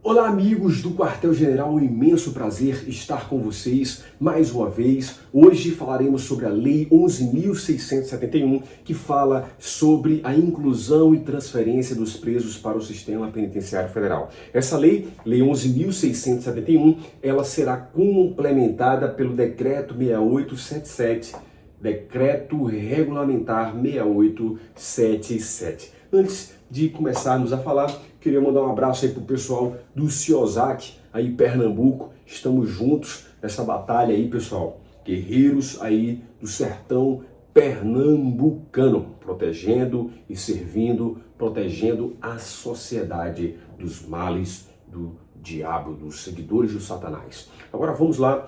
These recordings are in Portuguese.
Olá, amigos do Quartel-General, um imenso prazer estar com vocês mais uma vez. Hoje falaremos sobre a Lei 11.671, que fala sobre a inclusão e transferência dos presos para o Sistema Penitenciário Federal. Essa lei, Lei 11.671, ela será complementada pelo Decreto 6877, Decreto Regulamentar 6877. Antes de começarmos a falar, queria mandar um abraço aí pro pessoal do CIOSAC, aí Pernambuco. Estamos juntos nessa batalha aí, pessoal. Guerreiros aí do sertão pernambucano, protegendo e servindo, protegendo a sociedade dos males do diabo, dos seguidores do Satanás. Agora vamos lá,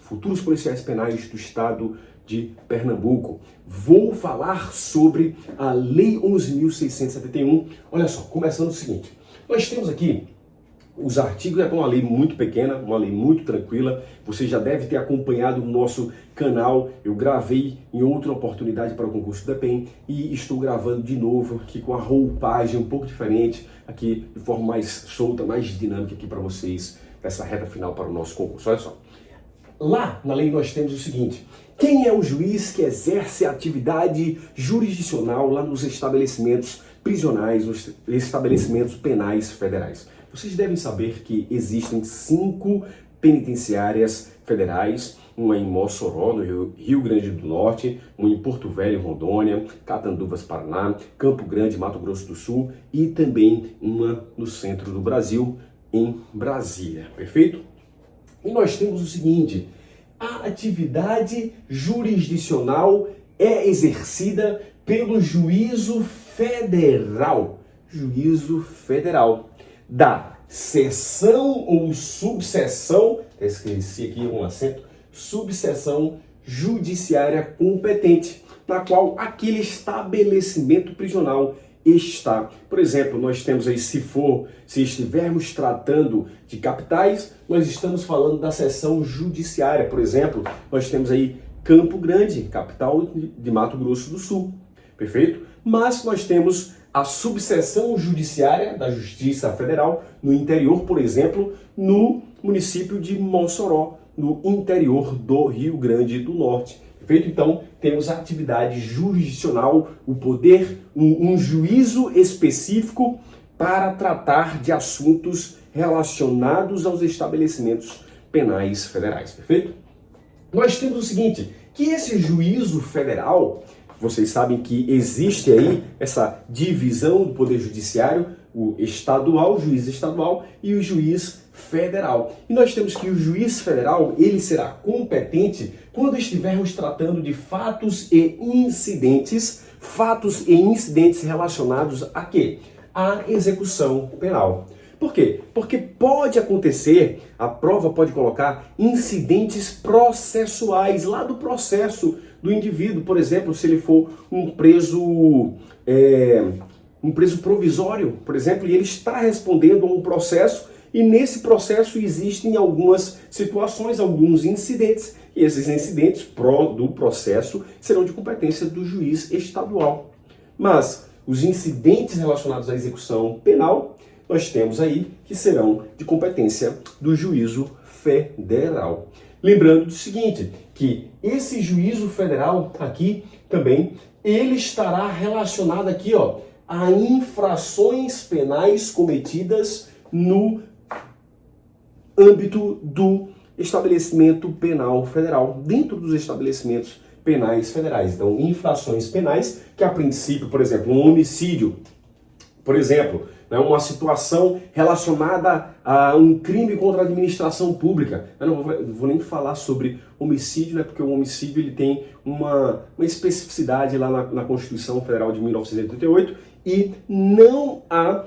futuros policiais penais do estado de Pernambuco. Vou falar sobre a Lei 11.671. Olha só, começando o seguinte. Nós temos aqui os artigos, é uma lei muito pequena, uma lei muito tranquila. Você já deve ter acompanhado o nosso canal. Eu gravei em outra oportunidade para o concurso da PEN e estou gravando de novo aqui com a roupagem um pouco diferente, aqui de forma mais solta, mais dinâmica aqui para vocês, nessa reta final para o nosso concurso. Olha só. Lá na lei nós temos o seguinte: quem é o juiz que exerce a atividade jurisdicional lá nos estabelecimentos prisionais, nos estabelecimentos penais federais? Vocês devem saber que existem 5 penitenciárias federais, uma em Mossoró, no Rio Grande do Norte, uma em Porto Velho, Rondônia, Catanduvas, Paraná, Campo Grande, Mato Grosso do Sul e também uma no centro do Brasil, em Brasília. Perfeito? E nós temos o seguinte: a atividade jurisdicional é exercida pelo juízo federal da seção ou subseção, esqueci aqui um acento, subseção judiciária competente, na qual aquele estabelecimento prisional está. Por exemplo, nós temos aí, se estivermos tratando de capitais, nós estamos falando da seção judiciária. Por exemplo, nós temos aí Campo Grande, capital de Mato Grosso do Sul. Perfeito? Mas nós temos a subseção judiciária da Justiça Federal no interior, por exemplo, no município de Mossoró, no interior do Rio Grande do Norte. Perfeito? Então, temos a atividade jurisdicional, o poder, um juízo específico para tratar de assuntos relacionados aos estabelecimentos penais federais. Perfeito? Nós temos o seguinte, que esse juízo federal, vocês sabem que existe aí essa divisão do poder judiciário, o estadual, o juiz estadual e o juiz federal. E nós temos que o juiz federal, ele será competente quando estivermos tratando de fatos e incidentes relacionados a quê? À execução penal. Por quê? Porque pode acontecer, a prova pode colocar incidentes processuais lá do processo do indivíduo. Por exemplo, se ele for um preso provisório, por exemplo, e ele está respondendo a um processo, e nesse processo existem algumas situações, alguns incidentes, e esses incidentes do processo serão de competência do juiz estadual. Mas os incidentes relacionados à execução penal, nós temos aí que serão de competência do juízo federal. Lembrando do seguinte, que esse juízo federal aqui também, ele estará relacionado aqui, ó, a infrações penais cometidas no âmbito do estabelecimento penal federal, dentro dos estabelecimentos penais federais. Então, infrações penais que, a princípio, por exemplo, um homicídio, por exemplo, né, uma situação relacionada a um crime contra a administração pública. Eu não vou nem falar sobre homicídio, né, porque o homicídio ele tem uma especificidade lá na Constituição Federal de 1988 e não há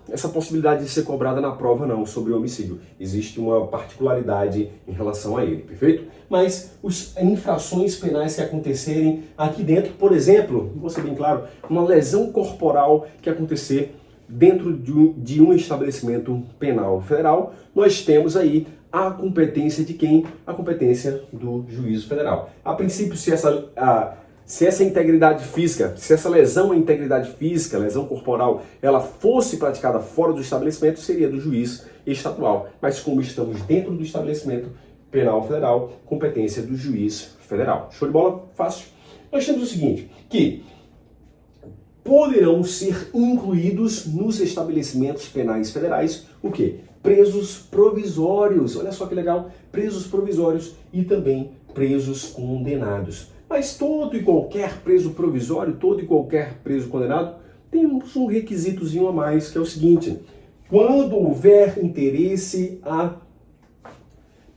essa possibilidade de ser cobrada na prova não, sobre o homicídio. Existe uma particularidade em relação a ele, perfeito? Mas as infrações penais que acontecerem aqui dentro, por exemplo, vou ser bem claro, uma lesão corporal que acontecer dentro de um estabelecimento penal federal, nós temos aí a competência de quem? A competência do juízo federal. A princípio, se Se essa integridade física, se essa lesão à integridade física, lesão corporal, ela fosse praticada fora do estabelecimento, seria do juiz estadual. Mas como estamos dentro do estabelecimento penal federal, competência do juiz federal. Show de bola? Fácil. Nós temos o seguinte, que poderão ser incluídos nos estabelecimentos penais federais o quê? Presos provisórios. Olha só que legal. Presos provisórios e também presos condenados. Mas todo e qualquer preso provisório, todo e qualquer preso condenado, temos um requisitozinho a mais, que é o seguinte: quando houver interesse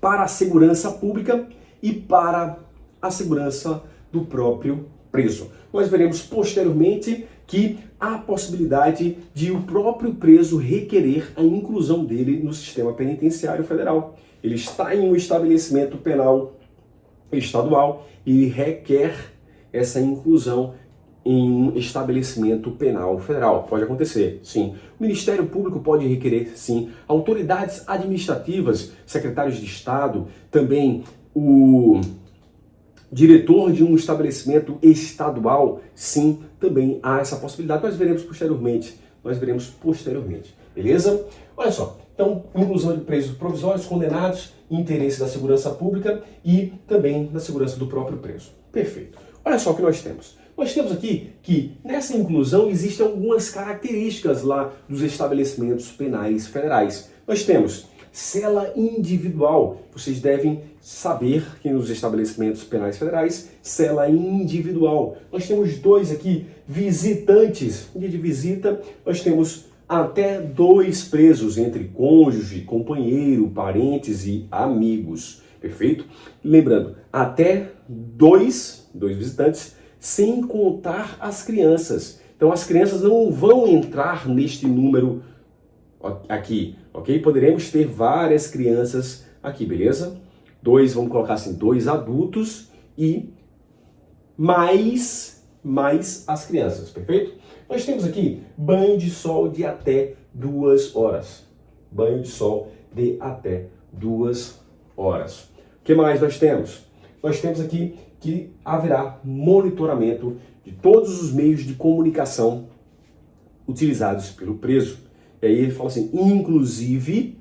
para a segurança pública e para a segurança do próprio preso. Nós veremos posteriormente que há a possibilidade de o próprio preso requerer a inclusão dele no sistema penitenciário federal. Ele está em um estabelecimento penal estadual e requer essa inclusão em um estabelecimento penal federal. Pode acontecer, sim. O Ministério Público pode requerer, sim. Autoridades administrativas, secretários de Estado, também o diretor de um estabelecimento estadual, sim, também há essa possibilidade. Nós veremos posteriormente. Beleza? Olha só. Então, inclusão de presos provisórios, condenados, interesse da segurança pública e também da segurança do próprio preso. Perfeito. Olha só o que nós temos. Nós temos aqui que nessa inclusão existem algumas características lá dos estabelecimentos penais federais. Nós temos cela individual. Vocês devem saber que nos estabelecimentos penais federais, cela individual. Nós temos dois aqui, visitantes. Dia de visita, nós temos até 2 presos, entre cônjuge, companheiro, parentes e amigos. Perfeito? Lembrando, até 2 visitantes, sem contar as crianças. Então as crianças não vão entrar neste número aqui, ok? Poderemos ter várias crianças aqui, beleza? 2, vamos colocar assim, 2 adultos e mais as crianças, perfeito? Nós temos aqui banho de sol de até 2 horas. Banho de sol de até 2 horas. O que mais nós temos? Nós temos aqui que haverá monitoramento de todos os meios de comunicação utilizados pelo preso. E aí ele fala assim, inclusive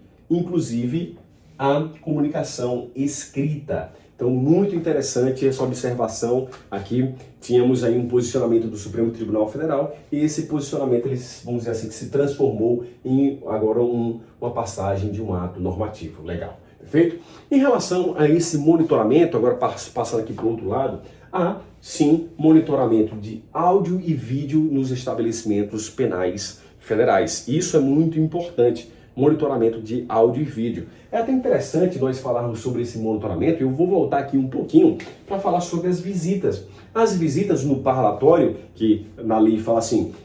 a comunicação escrita. Então, muito interessante essa observação. Aqui tínhamos aí um posicionamento do Supremo Tribunal Federal e esse posicionamento, vamos dizer assim, que se transformou em agora uma passagem de um ato normativo. Legal, perfeito? Em relação a esse monitoramento, agora passando aqui para o outro lado, há sim monitoramento de áudio e vídeo nos estabelecimentos penais federais. Isso é muito importante. Monitoramento de áudio e vídeo. É até interessante nós falarmos sobre esse monitoramento. Eu vou voltar aqui um pouquinho para falar sobre as visitas. As visitas no parlatório, que na lei fala assim,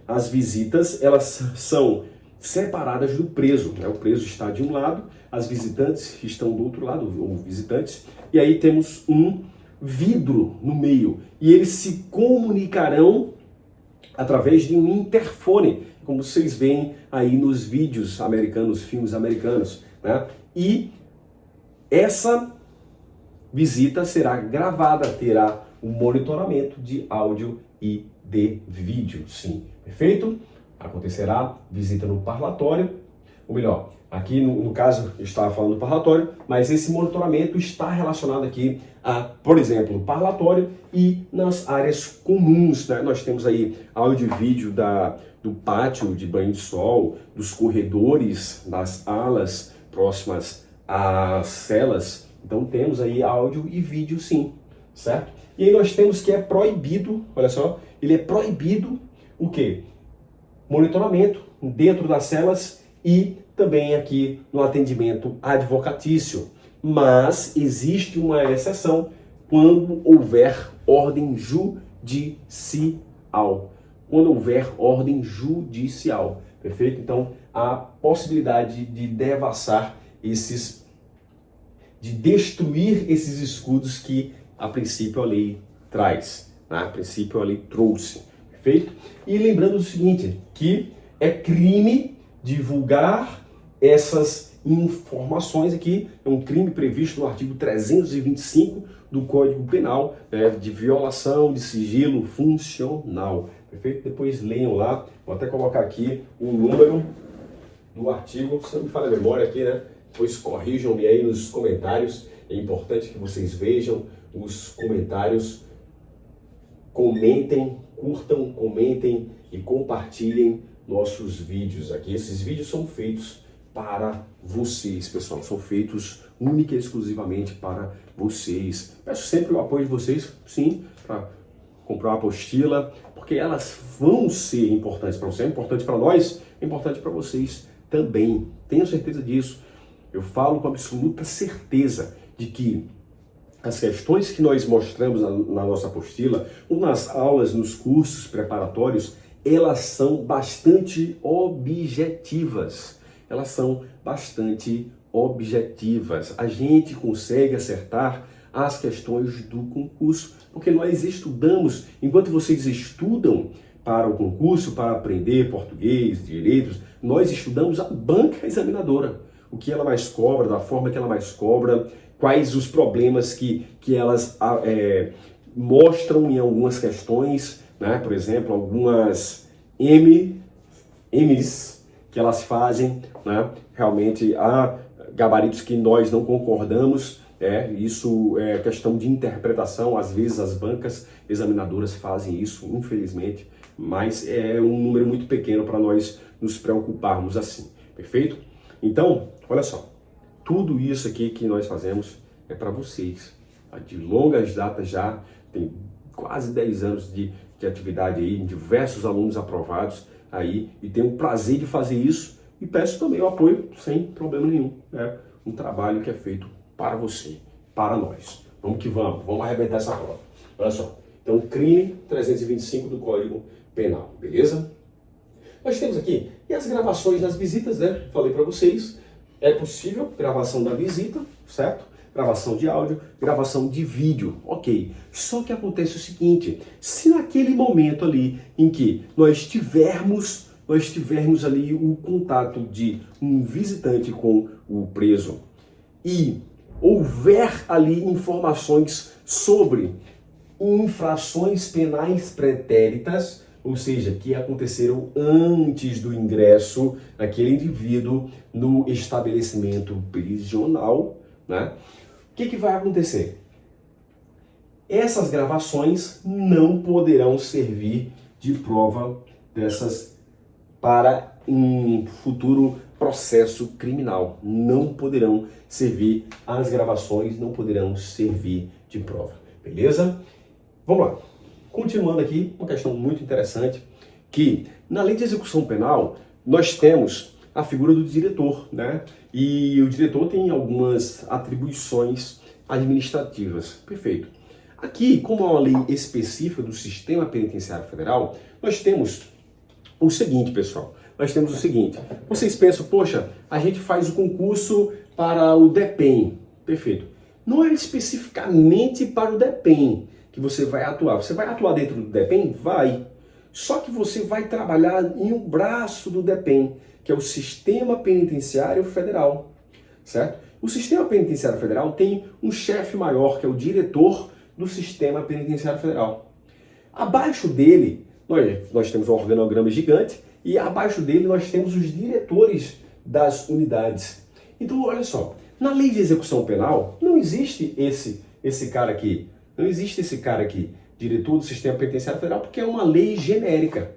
as visitas, elas são separadas do preso. Né? O preso está de um lado, as visitantes estão do outro lado, ou visitantes, e aí temos um vidro no meio. E eles se comunicarão através de um interfone, como vocês veem aí nos vídeos americanos, filmes americanos, né? E essa visita será gravada, terá um monitoramento de áudio e de vídeo, sim. Perfeito? Acontecerá visita no parlatório, ou melhor, aqui no caso eu estava falando do parlatório, mas esse monitoramento está relacionado aqui a, por exemplo, o parlatório e nas áreas comuns, né? Nós temos aí áudio e vídeo do pátio de banho de sol, dos corredores, das alas próximas às celas. Então temos aí áudio e vídeo sim, certo? E aí nós temos que é proibido, olha só, ele é proibido o quê? Monitoramento dentro das celas e também aqui no atendimento advocatício. Mas existe uma exceção quando houver ordem judicial. Quando houver ordem judicial, perfeito? Então, há possibilidade de devassar de destruir esses escudos que, a princípio, a lei traz, né? A princípio, a lei trouxe, perfeito? E lembrando o seguinte, que é crime divulgar essas informações aqui. É um crime previsto no artigo 325 do Código Penal, de violação de sigilo funcional. Perfeito? Depois leiam lá. Vou até colocar aqui o número do artigo, se não me falha a memória aqui, né? Depois corrijam-me aí nos comentários. É importante que vocês vejam os comentários. Comentem, curtam, comentem e compartilhem nossos vídeos aqui. Esses vídeos são feitos para vocês, pessoal. São feitos única e exclusivamente para vocês. Peço sempre o apoio de vocês, sim, para comprar uma apostila, porque elas vão ser importantes para você, é importante para nós, é importante para vocês também. Tenho certeza disso. Eu falo com absoluta certeza de que as questões que nós mostramos na nossa apostila, ou nas aulas, nos cursos preparatórios, elas são bastante objetivas. Elas são bastante objetivas. A gente consegue acertar as questões do concurso, porque nós estudamos, enquanto vocês estudam para o concurso, para aprender português, direitos, nós estudamos a banca examinadora. O que ela mais cobra, da forma que ela mais cobra, quais os problemas que elas mostram em algumas questões, né? Por exemplo, algumas M's que elas fazem, né? Realmente há gabaritos que nós não concordamos, isso é questão de interpretação, às vezes as bancas examinadoras fazem isso, infelizmente, mas é um número muito pequeno para nós nos preocuparmos assim, perfeito? Então, olha só, tudo isso aqui que nós fazemos é para vocês, de longas datas já, tem quase 10 anos de atividade aí, diversos alunos aprovados aí, e tenho o prazer de fazer isso, e peço também o apoio sem problema nenhum, um trabalho que é feito para você, para nós. Vamos que vamos arrebentar essa prova. Olha só, então crime 325 do Código Penal, beleza? Nós temos aqui, e as gravações das visitas, né? Falei para vocês, é possível gravação da visita, certo? Gravação de áudio, gravação de vídeo, ok. Só que acontece o seguinte, se naquele momento ali em que nós tivermos ali o contato de um visitante com o preso e houver ali informações sobre infrações penais pretéritas, ou seja, que aconteceram antes do ingresso daquele indivíduo no estabelecimento prisional, né? O que vai acontecer? Essas gravações não poderão servir de prova para um futuro processo criminal. Não poderão servir, as gravações não poderão servir de prova, beleza? Vamos lá. Continuando aqui, uma questão muito interessante, que na lei de execução penal nós temos a figura do diretor, né? E o diretor tem algumas atribuições administrativas. Perfeito. Aqui, como é uma lei específica do Sistema Penitenciário Federal, nós temos o seguinte, pessoal. Nós temos o seguinte. Vocês pensam, poxa, a gente faz o concurso para o DEPEN. Perfeito. Não é especificamente para o DEPEN que você vai atuar. Você vai atuar dentro do DEPEN? Vai. Só que você vai trabalhar em um braço do DEPEN, que é o Sistema Penitenciário Federal, certo? O Sistema Penitenciário Federal tem um chefe maior, que é o diretor do Sistema Penitenciário Federal. Abaixo dele, nós temos um organograma gigante, e abaixo dele nós temos os diretores das unidades. Então, olha só, na lei de execução penal, não existe esse cara aqui. Não existe esse cara aqui, diretor do Sistema Penitenciário Federal, porque é uma lei genérica.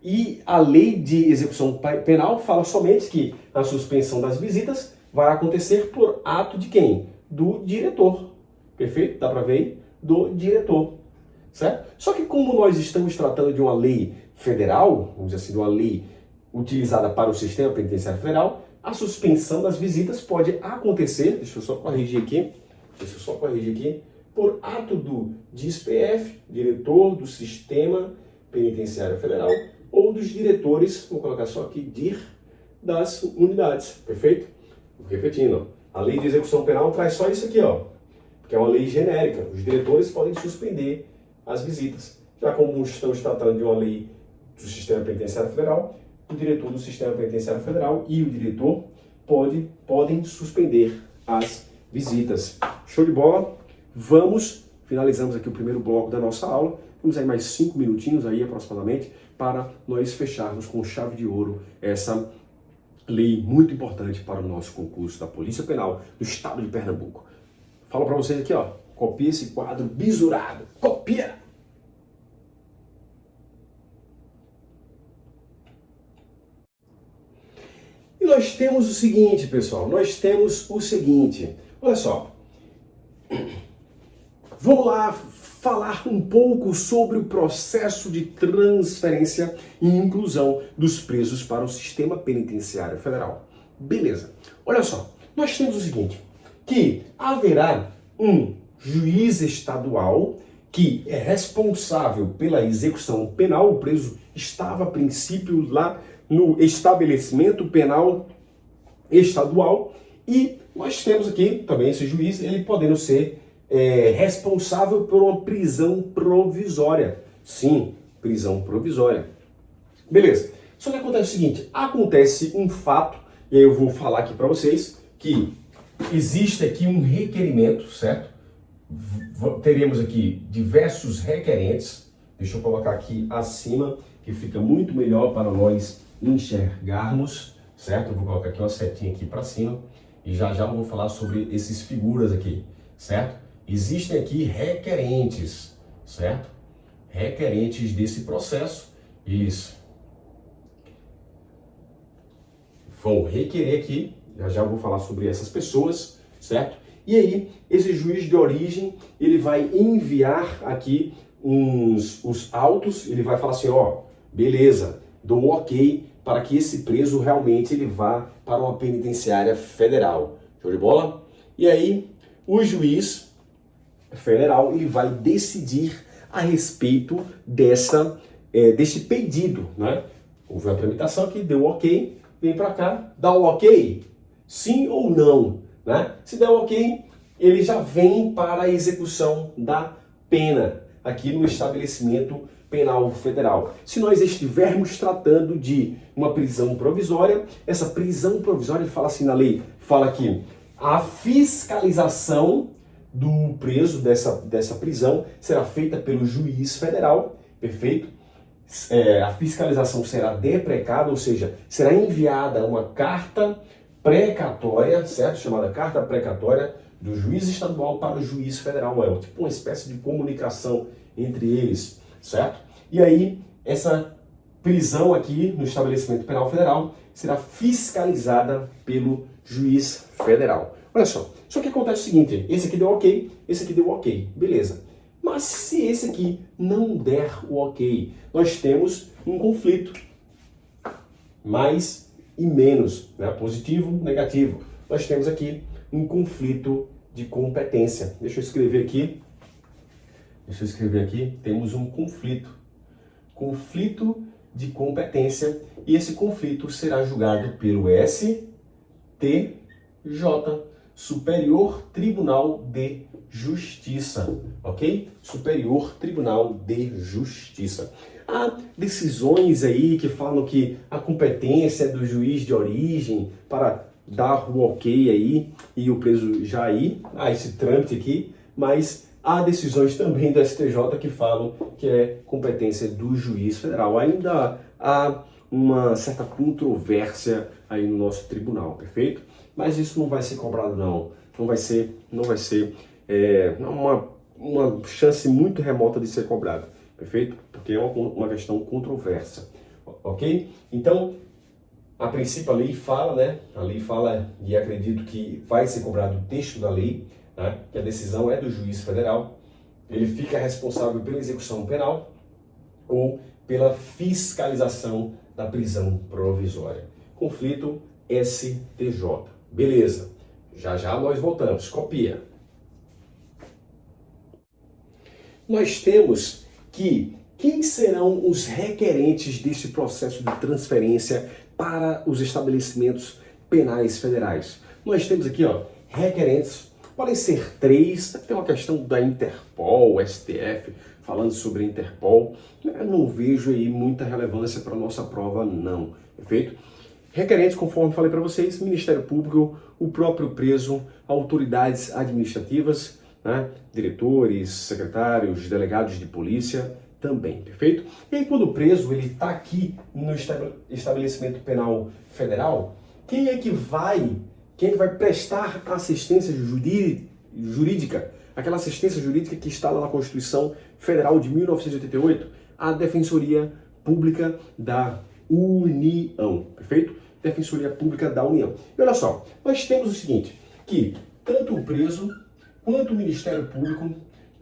E a lei de execução penal fala somente que a suspensão das visitas vai acontecer por ato de quem? Do diretor. Perfeito? Dá para ver aí? Do diretor. Certo? Só que como nós estamos tratando de uma lei federal, vamos dizer assim, de uma lei utilizada para o Sistema Penitenciário Federal, a suspensão das visitas pode acontecer, deixa eu só corrigir aqui, por ato do DIS-PF, diretor do Sistema Penitenciário Federal, ou dos diretores, vou colocar só aqui, DIR, das unidades, perfeito? Repetindo, a lei de execução penal traz só isso aqui, ó, porque é uma lei genérica, os diretores podem suspender as visitas. Já como estamos tratando de uma lei do Sistema Penitenciário Federal, o diretor do Sistema Penitenciário Federal e o diretor podem suspender as visitas. Show de bola? Finalizamos aqui o primeiro bloco da nossa aula. Temos aí mais 5 minutinhos aí aproximadamente para nós fecharmos com chave de ouro essa lei muito importante para o nosso concurso da Polícia Penal do Estado de Pernambuco. Falo para vocês aqui, ó, copia esse quadro bisurado. Copia! E nós temos o seguinte, pessoal, olha só, vamos lá falar um pouco sobre o processo de transferência e inclusão dos presos para o sistema penitenciário federal. Beleza, olha só, nós temos o seguinte, que haverá um juiz estadual que é responsável pela execução penal. O preso estava a princípio lá no estabelecimento penal estadual, e nós temos aqui também esse juiz, ele podendo ser responsável por uma prisão provisória. Sim, prisão provisória. Beleza. Só que acontece o seguinte, acontece um fato, e aí eu vou falar aqui para vocês, que existe aqui um requerimento, certo? Teremos aqui diversos requerentes. Deixa eu colocar aqui acima, que fica muito melhor para nós enxergarmos, certo? Eu vou colocar aqui uma setinha aqui para cima e já eu vou falar sobre esses figuras aqui, certo? Existem aqui requerentes, certo? Requerentes desse processo, eles vão requerer aqui, já eu vou falar sobre essas pessoas, certo? E aí, esse juiz de origem, ele vai enviar aqui os autos, ele vai falar assim, ó, beleza, dou ok para que esse preso realmente ele vá para uma penitenciária federal. Show de bola? E aí, o juiz federal ele vai decidir a respeito desse pedido, né? Houve uma tramitação aqui, deu ok, vem para cá, dá o ok, sim ou não, né? Se der o ok, ele já vem para a execução da pena aqui no estabelecimento penal federal. Se nós estivermos tratando de uma prisão provisória, essa prisão provisória, ele fala assim na lei, fala que a fiscalização do preso dessa prisão será feita pelo juiz federal, perfeito? A fiscalização será deprecada, ou seja, será enviada uma carta precatória, certo? Chamada carta precatória do juiz estadual para o juiz federal. É tipo uma espécie de comunicação entre eles, certo? E aí, essa prisão aqui no estabelecimento penal federal será fiscalizada pelo juiz federal. Olha só que acontece o seguinte, esse aqui deu ok, esse aqui deu ok, beleza. Mas se esse aqui não der o ok, nós temos um conflito. Mais e menos, né? Positivo, negativo. Nós temos aqui um conflito de competência. Deixa eu escrever aqui, temos um conflito de competência, e esse conflito será julgado pelo STJ, Superior Tribunal de Justiça, ok? Superior Tribunal de Justiça. Há decisões aí que falam que a competência é do juiz de origem para dar o ok aí e o preso já ir a esse trâmite aqui, mas há decisões também do STJ que falam que é competência do juiz federal. Ainda há uma certa controvérsia aí no nosso tribunal, perfeito? Mas isso não vai ser cobrado não, não vai ser uma chance muito remota de ser cobrado, perfeito? Porque é uma questão controversa, ok? Então, a princípio a lei fala, né? A lei fala, e acredito que vai ser cobrado o texto da lei, né? Que a decisão é do juiz federal, ele fica responsável pela execução penal ou pela fiscalização da prisão provisória. Conflito STJ. Beleza, já nós voltamos, copia. Nós temos que quem serão os requerentes deste processo de transferência para os estabelecimentos penais federais. Nós temos aqui, ó, requerentes, podem ser 3, tem uma questão da Interpol, STF, falando sobre a Interpol. Eu não vejo aí muita relevância para a nossa prova, não, perfeito? requerentes, conforme falei para vocês, Ministério Público, o próprio preso, autoridades administrativas, né, diretores, secretários, delegados de polícia também, perfeito? E aí quando o preso ele está aqui no estabelecimento penal federal, quem é que vai prestar assistência jurídica, aquela assistência jurídica que está lá na Constituição Federal de 1988? A Defensoria Pública da União, perfeito? Defensoria Pública da União. E olha só, nós temos o seguinte, que tanto o preso, quanto o Ministério Público,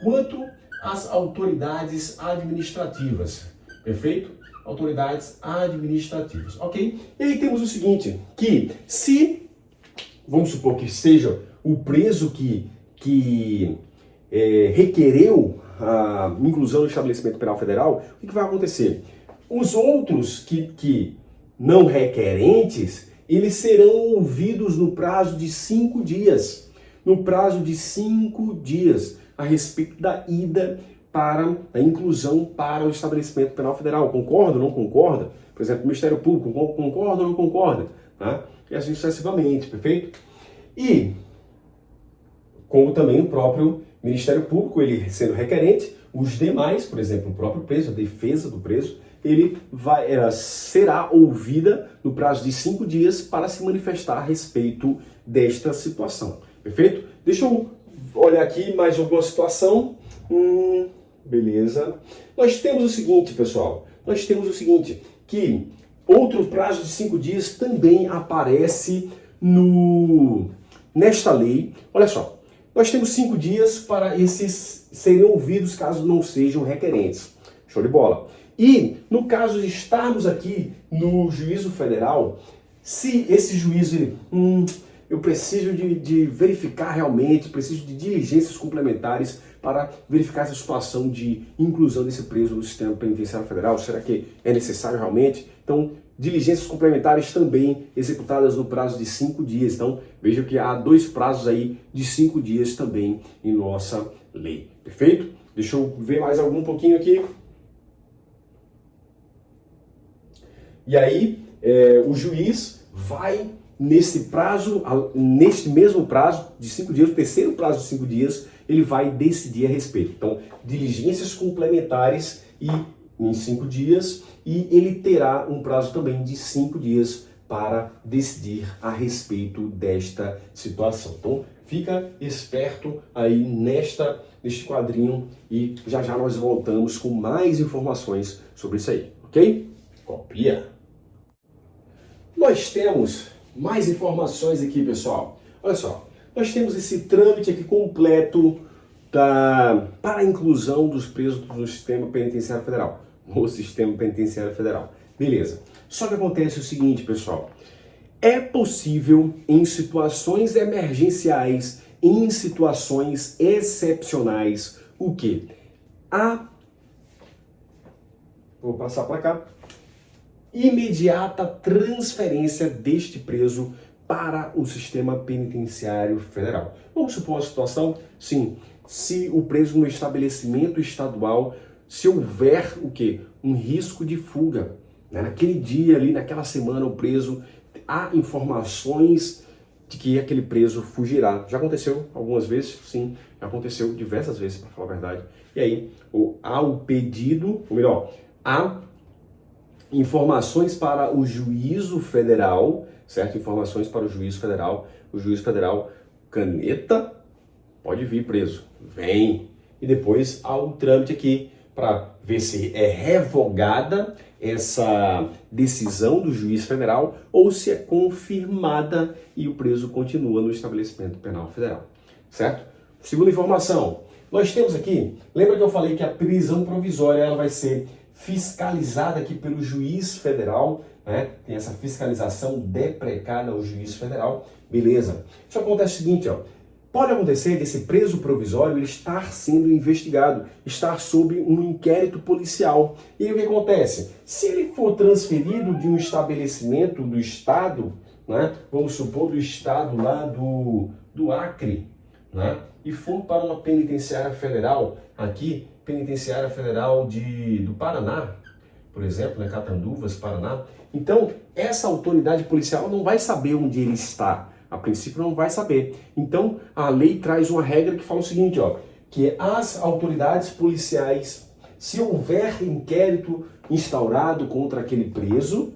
quanto as autoridades administrativas, perfeito? Autoridades administrativas, ok? E aí temos o seguinte, que se, vamos supor que seja o preso que requereu a inclusão no estabelecimento penal federal, o que vai acontecer? Os outros que não requerentes, eles serão ouvidos no prazo de 5 dias. No prazo de 5 dias, a respeito da ida para a inclusão para o estabelecimento penal federal. Concorda ou não concorda? Por exemplo, o Ministério Público, concorda ou não concorda? Tá? E assim sucessivamente, perfeito? E, como também o próprio Ministério Público, ele sendo requerente, os demais, por exemplo, o próprio preso, a defesa do preso, ela será ouvida no prazo de 5 dias para se manifestar a respeito desta situação. Perfeito? Deixa eu olhar aqui mais alguma situação. Beleza. Nós temos o seguinte, pessoal. Nós temos o seguinte, que outro prazo de 5 dias também aparece nesta lei. Olha só. Nós temos 5 dias para esses serem ouvidos caso não sejam requerentes. Show de bola. E, no caso de estarmos aqui no juízo federal, se esse juízo, eu preciso de verificar realmente, preciso de diligências complementares para verificar essa situação de inclusão desse preso no sistema penitenciário federal, será que é necessário realmente? Então, diligências complementares também executadas no prazo de 5 dias. Então, veja que há 2 prazos aí de 5 dias também em nossa lei. Perfeito? Deixa eu ver mais algum pouquinho aqui. E aí, o juiz vai, neste mesmo prazo de 5 dias, o terceiro prazo de 5 dias, ele vai decidir a respeito. Então, diligências complementares em 5 dias, e ele terá um prazo também de 5 dias para decidir a respeito desta situação. Então, fica esperto aí neste quadrinho e já nós voltamos com mais informações sobre isso aí, ok? Copia! Nós temos mais informações aqui, pessoal. Olha só, nós temos esse trâmite aqui completo para a inclusão dos presos no sistema penitenciário federal. No sistema penitenciário federal. Beleza. Só que acontece o seguinte, pessoal. É possível, em situações emergenciais, em situações excepcionais, o quê? Vou passar para cá. Imediata transferência deste preso para o sistema penitenciário federal. Vamos supor uma situação, sim, se o preso no estabelecimento estadual, se houver o quê? Um risco de fuga. Né? Naquele dia ali, naquela semana, o preso, há informações de que aquele preso fugirá. Já aconteceu algumas vezes? Sim, já aconteceu diversas vezes, para falar a verdade. E aí, há o pedido, ou melhor, há informações para o juízo federal, certo? Informações para o juízo federal, caneta, pode vir preso, vem. E depois há um trâmite aqui para ver se é revogada essa decisão do juiz federal ou se é confirmada e o preso continua no estabelecimento penal federal, certo? Segunda informação, nós temos aqui, lembra que eu falei que a prisão provisória ela vai ser fiscalizada aqui pelo juiz federal, né? Tem essa fiscalização deprecada ao juiz federal, beleza. Isso acontece o seguinte, ó, pode acontecer desse preso provisório ele estar sendo investigado, estar sob um inquérito policial. E aí o que acontece? Se ele for transferido de um estabelecimento do estado, né? Vamos supor do estado lá do Acre, né? E for para uma penitenciária federal aqui, penitenciária federal do Paraná, por exemplo, né, Catanduvas, Paraná. Então, essa autoridade policial não vai saber onde ele está. A princípio não vai saber. Então, a lei traz uma regra que fala o seguinte, ó, que as autoridades policiais, se houver inquérito instaurado contra aquele preso,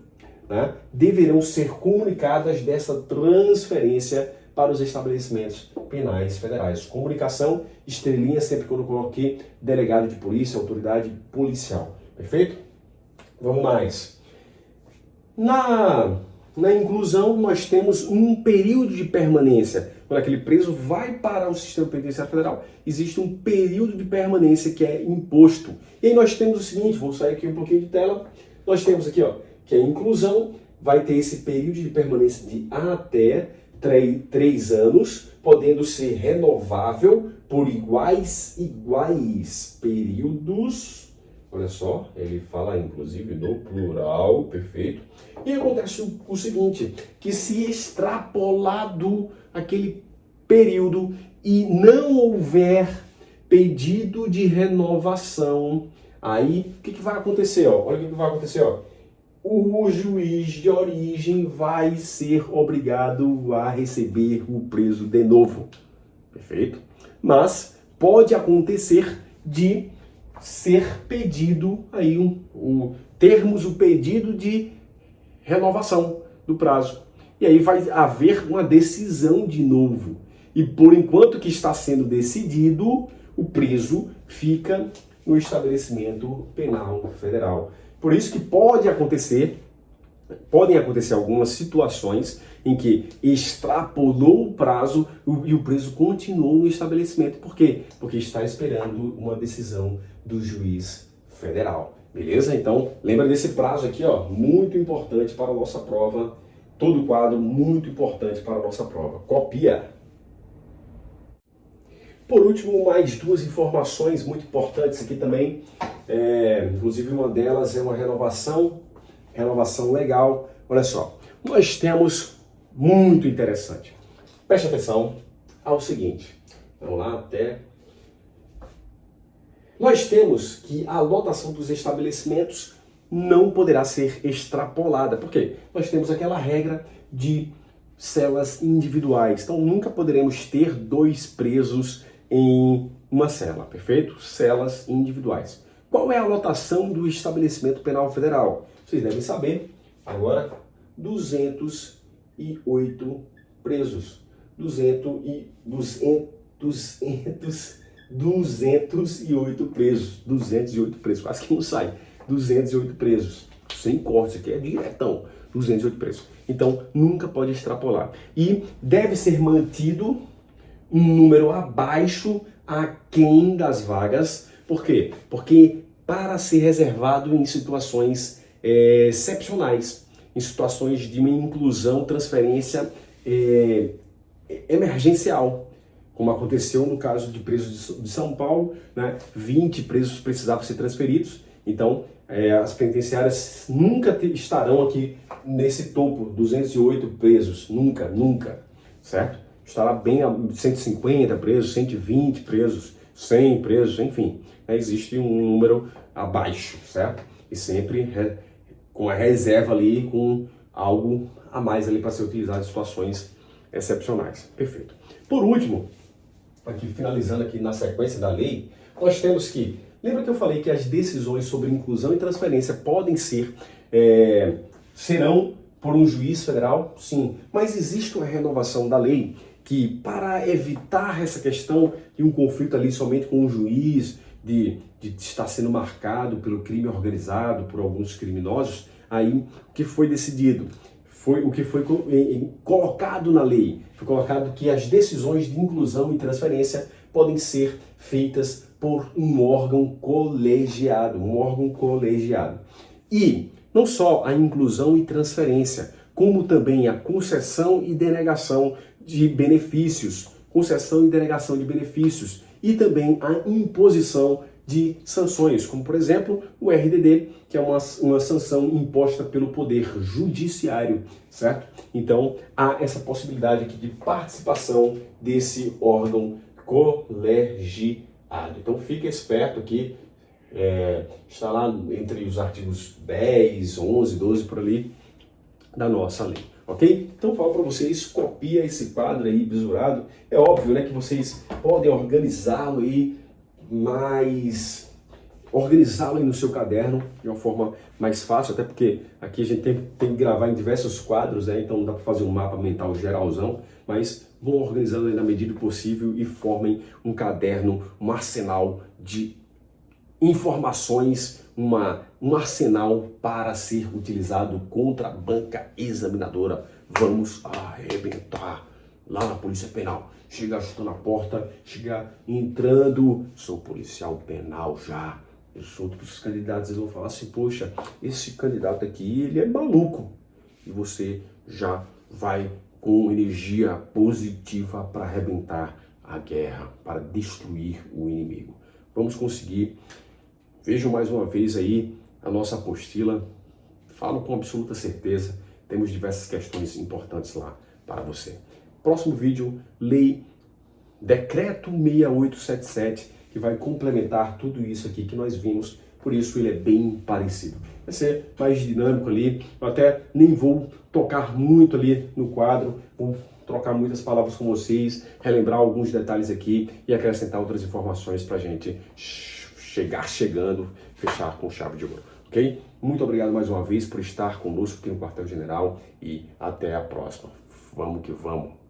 né, deverão ser comunicadas dessa transferência para os estabelecimentos penais federais. Comunicação, estrelinha, sempre que eu coloquei delegado de polícia, autoridade policial. Perfeito? Vamos mais. Na inclusão, nós temos um período de permanência. Quando aquele preso vai para o sistema penitenciário federal, existe um período de permanência que é imposto. E aí nós temos o seguinte, vou sair aqui um pouquinho de tela, nós temos aqui, ó, que a inclusão vai ter esse período de permanência de até 3 anos, podendo ser renovável por iguais períodos. Olha só, ele fala inclusive no plural, perfeito. E acontece o seguinte, que se extrapolado aquele período e não houver pedido de renovação, aí o que vai acontecer? Ó? Olha o que vai acontecer, ó. O juiz de origem vai ser obrigado a receber o preso de novo. Perfeito? Mas pode acontecer de ser pedido aí termos o pedido de renovação do prazo. E aí vai haver uma decisão de novo. E por enquanto que está sendo decidido, o preso fica no estabelecimento penal federal. Por isso que podem acontecer algumas situações em que extrapolou o prazo e o preso continuou no estabelecimento. Por quê? Porque está esperando uma decisão do juiz federal. Beleza? Então, lembra desse prazo aqui, ó, muito importante para a nossa prova. Todo o quadro muito importante para a nossa prova. Copia! Por último, mais 2 informações muito importantes aqui também. Inclusive uma delas é uma renovação legal. Olha só, nós temos muito interessante. Preste atenção ao seguinte. Vamos lá até... Nós temos que a lotação dos estabelecimentos não poderá ser extrapolada. Por quê? Nós temos aquela regra de celas individuais. Então nunca poderemos ter 2 presos em uma cela, perfeito? Celas individuais. Qual é a lotação do estabelecimento penal federal? Vocês devem saber. Agora, 208 presos. 208 presos. 208 presos. Quase que não sai. 208 presos. Sem corte, aqui é diretão. 208 presos. Então, nunca pode extrapolar. E deve ser mantido um número abaixo aquém das vagas. Por quê? Porque para ser reservado em situações excepcionais, em situações de uma inclusão, transferência emergencial, como aconteceu no caso de presos de São Paulo, né? 20 presos precisavam ser transferidos. Então, as penitenciárias nunca estarão aqui nesse topo, 208 presos, nunca, certo? Estará bem a 150 presos, 120 presos, 100 presos, enfim. Existe um número abaixo, certo? E sempre com a reserva ali, com algo a mais ali para ser utilizado em situações excepcionais. Perfeito. Por último, aqui finalizando aqui na sequência da lei, nós temos que... Lembra que eu falei que as decisões sobre inclusão e transferência podem serão por um juiz federal? Sim. Mas existe uma renovação da lei que, para evitar essa questão de um conflito ali somente com o juiz, de estar sendo marcado pelo crime organizado, por alguns criminosos, aí o que foi decidido? O que foi colocado na lei? Foi colocado que as decisões de inclusão e transferência podem ser feitas por um órgão colegiado, E não só a inclusão e transferência, como também a concessão e denegação de benefícios, e também a imposição de sanções, como por exemplo o RDD, que é uma sanção imposta pelo Poder Judiciário, certo? Então há essa possibilidade aqui de participação desse órgão colegiado. Então fica esperto aqui, Está lá entre os artigos 10, 11, 12 por ali da nossa lei, ok? Então falo para vocês, copia esse quadro aí bisurado. É óbvio, né, que vocês podem organizá-lo aí no seu caderno de uma forma mais fácil, até porque aqui a gente tem que gravar em diversos quadros, né? Então não dá para fazer um mapa mental geralzão, mas vão organizando aí na medida do possível e formem um caderno, um arsenal de informações, um arsenal para ser utilizado contra a banca examinadora. Vamos arrebentar lá na Polícia Penal. Chegar chutando a porta, chegar entrando, sou policial penal já. Eu sou os candidatos, eles vão falar assim, poxa, esse candidato aqui, ele é maluco. E você já vai com energia positiva para arrebentar a guerra, para destruir o inimigo. Vamos conseguir. Vejam mais uma vez aí a nossa apostila. Falo com absoluta certeza. Temos diversas questões importantes lá para você. Próximo vídeo, Lei Decreto 6877, que vai complementar tudo isso aqui que nós vimos. Por isso ele é bem parecido. Vai ser mais dinâmico ali. Eu até nem vou tocar muito ali no quadro. Vou trocar muitas palavras com vocês, relembrar alguns detalhes aqui e acrescentar outras informações para a gente fechar com chave de ouro, ok? Muito obrigado mais uma vez por estar conosco aqui no Quartel General e até a próxima. Vamos que vamos!